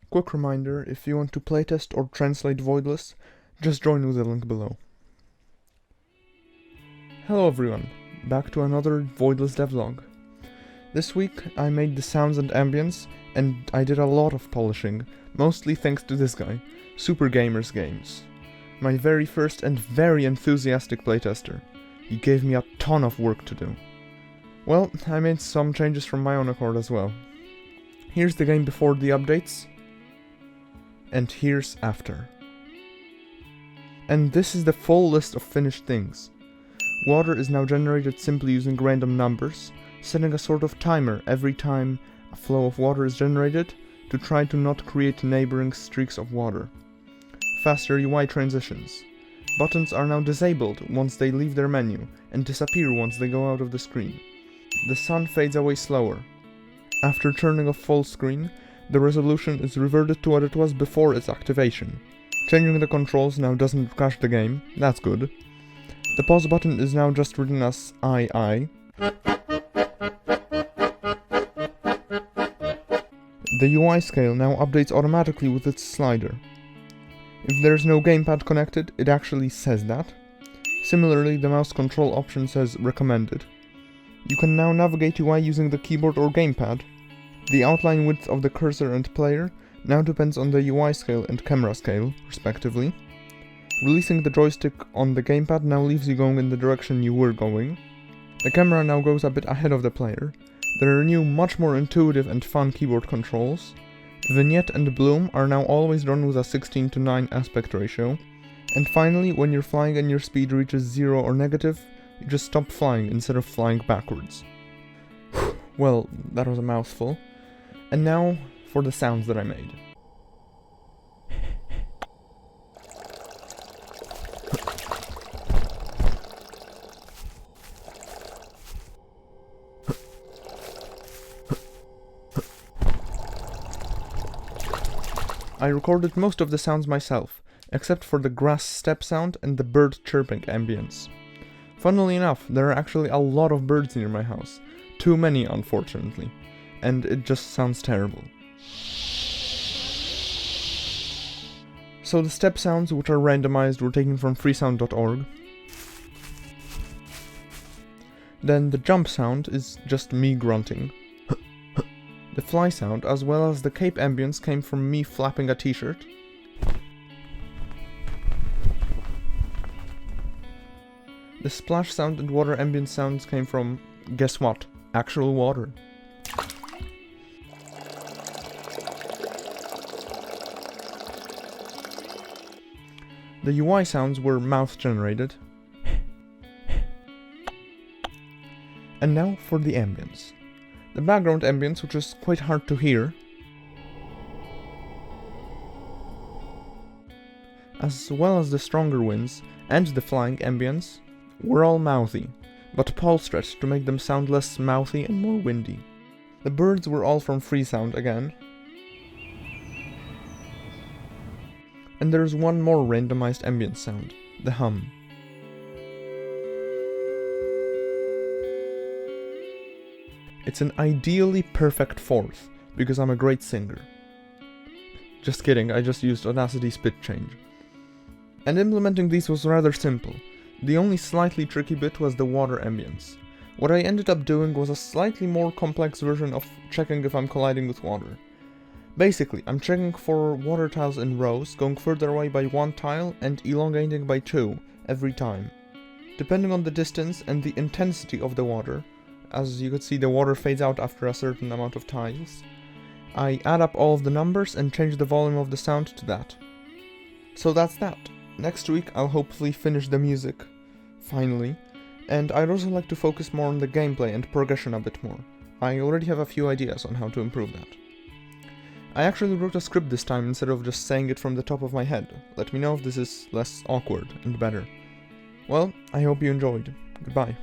Quick reminder, if you want to playtest or translate Voidless, just join with the link below. Hello everyone, back to another Voidless Devlog. This week I made the sounds and ambience, and I did a lot of polishing, mostly thanks to this guy, Super Gamers Games. My very first and very enthusiastic playtester. He gave me a ton of work to do. Well, I made some changes from my own accord as well. Here's the game before the updates, and here's after. And this is the full list of finished things. Water is now generated simply using random numbers, setting a sort of timer every time a flow of water is generated to try to not create neighboring streaks of water. Faster UI transitions. Buttons are now disabled once they leave their menu, and disappear once they go out of the screen. The sun fades away slower. After turning off full screen, the resolution is reverted to what it was before its activation. Changing the controls now doesn't crash the game, that's good. The pause button is now just written as II. The UI scale now updates automatically with its slider. If there is no gamepad connected, it actually says that. Similarly, the mouse control option says recommended. You can now navigate UI using the keyboard or gamepad. The outline width of the cursor and player now depends on the UI scale and camera scale, respectively. Releasing the joystick on the gamepad now leaves you going in the direction you were going. The camera now goes a bit ahead of the player. There are new, much more intuitive and fun keyboard controls. Vignette and bloom are now always run with a 16:9 aspect ratio. And finally, when you're flying and your speed reaches 0 or negative, you just stop flying instead of flying backwards. Well, that was a mouthful. And now, for the sounds that I made. I recorded most of the sounds myself, except for the grass step sound and the bird chirping ambience. Funnily enough, there are actually a lot of birds near my house. Too many, unfortunately. And it just sounds terrible. So the step sounds, which are randomized, were taken from freesound.org. Then the jump sound is just me grunting. The fly sound, as well as the cape ambience, came from me flapping a t-shirt. The splash sound and water ambience sounds came from, guess what, actual water. The UI sounds were mouth generated. And now for the ambience. The background ambience, which is quite hard to hear, as well as the stronger winds and the flying ambience, were all mouthy, but Paul stretched to make them sound less mouthy and more windy. The birds were all from Freesound again. And there's one more randomized ambience sound, the hum. It's an ideally perfect fourth, because I'm a great singer. Just kidding, I just used Audacity's pitch change. And implementing these was rather simple. The only slightly tricky bit was the water ambience. What I ended up doing was a slightly more complex version of checking if I'm colliding with water. Basically, I'm checking for water tiles in rows, going further away by 1 tile and elongating by 2 every time. Depending on the distance and the intensity of the water, as you could see the water fades out after a certain amount of tiles, I add up all of the numbers and change the volume of the sound to that. So that's that. Next week I'll hopefully finish the music, finally, and I'd also like to focus more on the gameplay and progression a bit more. I already have a few ideas on how to improve that. I actually wrote a script this time instead of just saying it from the top of my head. Let me know if this is less awkward and better. Well, I hope you enjoyed. Goodbye.